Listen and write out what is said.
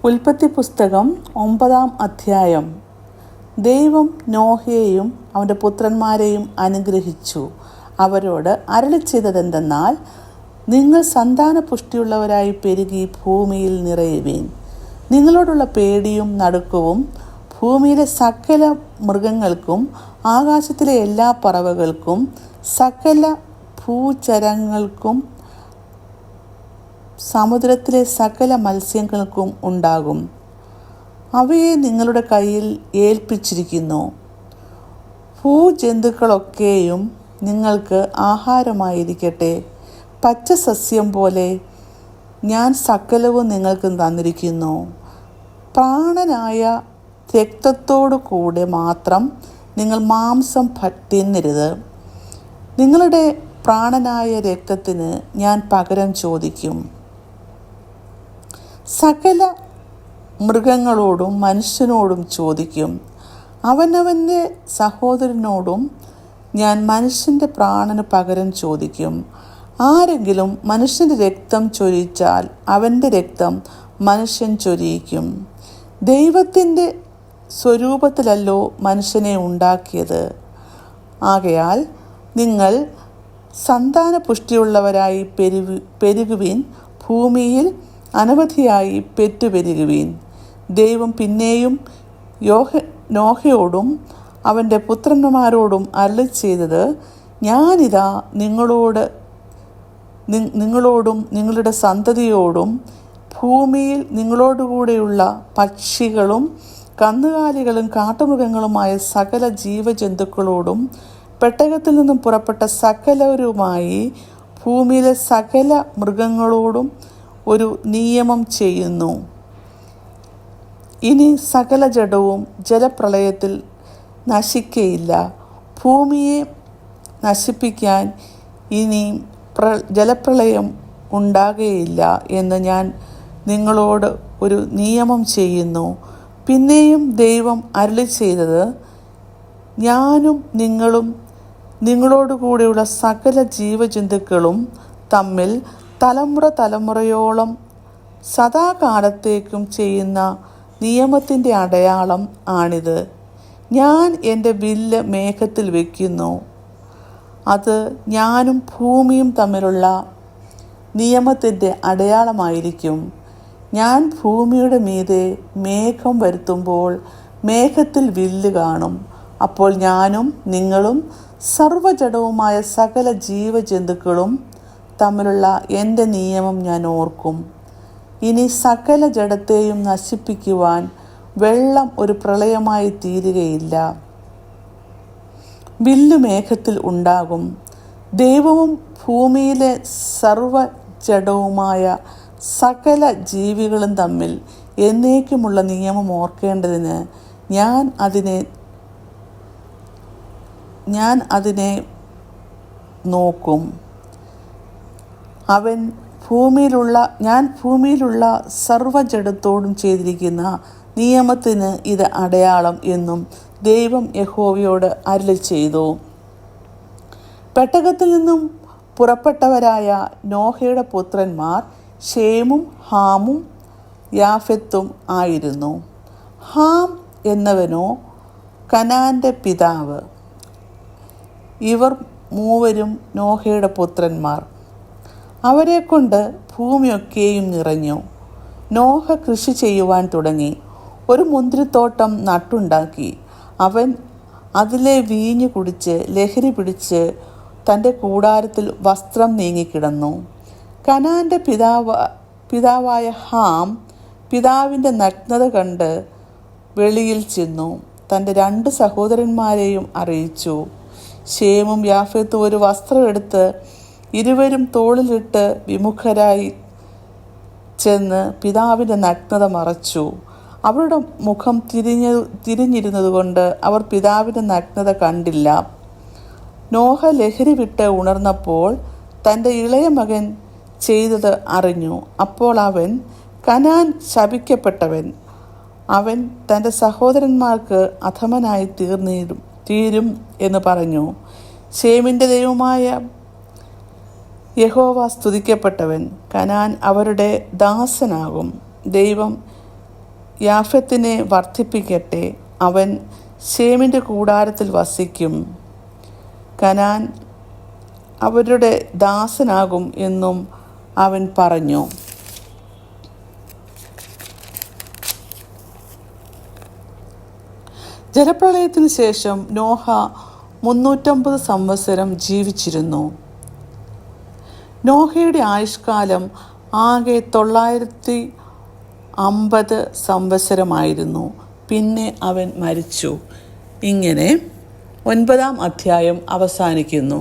ഉൽപ്പത്തി പുസ്തകം 9-ാം അധ്യായം. ദൈവം നോഹയെയും അവൻ്റെ പുത്രന്മാരെയും അനുഗ്രഹിച്ചു. അവരോട് അരുളിച്ചെയ്തതെന്തെന്നാൽ, നിങ്ങൾ സന്താനപുഷ്ടിയുള്ളവരായി പെരുകി ഭൂമിയിൽ നിറയുവീൻ. നിങ്ങളോടുള്ള പേടിയും നടുക്കവും ഭൂമിയിലെ സകല മൃഗങ്ങൾക്കും ആകാശത്തിലെ എല്ലാ പറവകൾക്കും സകല ഭൂചരങ്ങൾക്കും സമുദ്രത്തിലെ സകല മത്സ്യങ്ങൾക്കും ഉണ്ടാകും. അവയെ നിങ്ങളുടെ കയ്യിൽ ഏൽപ്പിച്ചിരിക്കുന്നു. ഭൂജന്തുക്കളൊക്കെയും നിങ്ങൾക്ക് ആഹാരമായിരിക്കട്ടെ. പച്ചസസ്യം പോലെ ഞാൻ സകലവും നിങ്ങൾക്ക് തന്നിരിക്കുന്നു. പ്രാണനായ രക്തത്തോടു കൂടെ മാത്രം നിങ്ങൾ മാംസം തിന്നരുത്. നിങ്ങളുടെ പ്രാണനായ രക്തത്തിന് ഞാൻ പകരം ചോദിക്കും. സകല മൃഗങ്ങളോടും മനുഷ്യനോടും ചോദിക്കും. അവനവൻ്റെ സഹോദരനോടും ഞാൻ മനുഷ്യൻ്റെ പ്രാണന് പകരം ചോദിക്കും. ആരെങ്കിലും മനുഷ്യൻ്റെ രക്തം ചൊരിയിച്ചാൽ അവൻ്റെ രക്തം മനുഷ്യൻ ചൊരിയിക്കും. ദൈവത്തിൻ്റെ സ്വരൂപത്തിലല്ലോ മനുഷ്യനെ ഉണ്ടാക്കിയത്. ആകയാൽ നിങ്ങൾ സന്താനപുഷ്ടിയുള്ളവരായി പെരുകുവിൻ. ഭൂമിയിൽ അനവധിയായി പെറ്റുപെരുകുവീൻ. ദൈവം പിന്നെയും നോഹയോടും അവൻ്റെ പുത്രന്മാരോടും അരുളിച്ചെയ്തത്, ഞാനിതാ നിങ്ങളോടും നിങ്ങളുടെ സന്തതിയോടും ഭൂമിയിൽ നിങ്ങളോടുകൂടെയുള്ള പക്ഷികളും കന്നുകാലികളും കാട്ടുമൃഗങ്ങളുമായ സകല ജീവജന്തുക്കളോടും പെട്ടകത്തിൽ നിന്നും പുറപ്പെട്ട സകലരുമായി ഭൂമിയിലെ സകല മൃഗങ്ങളോടും ഒരു നിയമം ചെയ്യുന്നു. ഇനി സകല ജഡവും ജലപ്രളയത്തിൽ നശിക്കയില്ല. ഭൂമിയെ നശിപ്പിക്കാൻ ഇനി ജലപ്രളയം ഉണ്ടാകുകയില്ല എന്ന് ഞാൻ നിങ്ങളോട് ഒരു നിയമം ചെയ്യുന്നു. പിന്നെയും ദൈവം അരുളിച്ചെയ്തത്, ഞാനും നിങ്ങളും നിങ്ങളോടുകൂടെയുള്ള സകല ജീവജന്തുക്കളും തമ്മിൽ തലമുറയോളം സദാകാലത്തേക്കും ചെയ്യുന്ന നിയമത്തിൻ്റെ അടയാളം ആണിത്. ഞാൻ എൻ്റെ വില്ല് മേഘത്തിൽ വയ്ക്കുന്നു. അത് ഞാനും ഭൂമിയും തമ്മിലുള്ള നിയമത്തിൻ്റെ അടയാളമായിരിക്കും. ഞാൻ ഭൂമിയുടെ മീതെ മേഘം വരുത്തുമ്പോൾ മേഘത്തിൽ വില്ല് കാണും. അപ്പോൾ ഞാനും നിങ്ങളും സർവ്വജഡവുമായ സകല ജീവജന്തുക്കളും തമ്മിലുള്ള എൻ്റെ നിയമം ഞാൻ ഓർക്കും. ഇനി സകല ജഡത്തെയും നശിപ്പിക്കുവാൻ വെള്ളം ഒരു പ്രളയമായി തീരുകയില്ല. വില്ല് മേഘത്തിൽ ഉണ്ടാകും. ദൈവവും ഭൂമിയിലെ സർവ്വജഡവുമായ സകല ജീവികളും തമ്മിൽ എന്നേക്കുമുള്ള നിയമം ഓർക്കേണ്ടതിന് ഞാൻ അതിനെ നോക്കും. ഞാൻ ഭൂമിയിലുള്ള സർവ്വജഡത്തോടും ചെയ്തിരിക്കുന്ന നിയമത്തിന് ഇത് അടയാളം എന്നും ദൈവം യഹോവയോട് അരുളിച്ചെയ്തു. പെട്ടകത്തിൽ നിന്നും പുറപ്പെട്ടവരായ നോഹയുടെ പുത്രന്മാർ ഷേമും ഹാമും യാഫെത്തും ആയിരുന്നു. ഹാം എന്നവനോ കനാന്റെ പിതാവ്. ഇവർ മൂവരും നോഹയുടെ പുത്രന്മാർ. അവരെക്കൊണ്ട് ഭൂമിയൊക്കെയും നിറഞ്ഞു. നോഹ കൃഷി ചെയ്യുവാൻ തുടങ്ങി. ഒരു മുന്തിരിത്തോട്ടം നട്ടുണ്ടാക്കി. അവൻ അതിലെ വീഞ്ഞു കുടിച്ച് ലഹരി പിടിച്ച് തൻ്റെ കൂടാരത്തിൽ വസ്ത്രം നീങ്ങിക്കിടന്നു. കനാന്റെ പിതാവായ ഹാം പിതാവിൻ്റെ നഗ്നത കണ്ട് വെളിയിൽ ചെന്നു തൻ്റെ 2 സഹോദരന്മാരെയും അറിയിച്ചു. ഷേമും യാഫെത്തും ഒരു വസ്ത്രം എടുത്ത് ഇരുവരും തോളിലിട്ട് വിമുഖരായി ചെന്ന് പിതാവിൻ്റെ നഗ്നത മറച്ചു. അവരുടെ മുഖം തിരിഞ്ഞിരുന്നതുകൊണ്ട് അവർ പിതാവിൻ്റെ നഗ്നത കണ്ടില്ല. നോഹ ലഹരി വിട്ട് ഉണർന്നപ്പോൾ തൻ്റെ ഇളയ മകൻ ചെയ്തത് അറിഞ്ഞു. അപ്പോൾ അവൻ, കനാൻ ശപിക്കപ്പെട്ടവൻ, അവൻ തൻ്റെ സഹോദരന്മാർക്ക് അധമനായി തീരും എന്ന് പറഞ്ഞു. ഷേമിൻ്റെ ദൈവമായ യഹോവ സ്തുതിക്കപ്പെട്ടവൻ. കനാൻ അവരുടെ ദാസനാകും. ദൈവം യാഫത്തിനെ വർദ്ധിപ്പിക്കട്ടെ, അവൻ ശേമിൻ്റെ കൂടാരത്തിൽ വസിക്കും, കനാൻ അവരുടെ ദാസനാകും എന്നും അവൻ പറഞ്ഞു. ജലപ്രളയത്തിന് ശേഷം നോഹ 350 സംവത്സരം ജീവിച്ചിരുന്നു. നോഹയുടെ ആയുഷ്കാലം ആകെ 950 സംവത്സരമായിരുന്നു. പിന്നെ അവൻ മരിച്ചു. ഇങ്ങനെ 9-ാം അധ്യായം അവസാനിക്കുന്നു.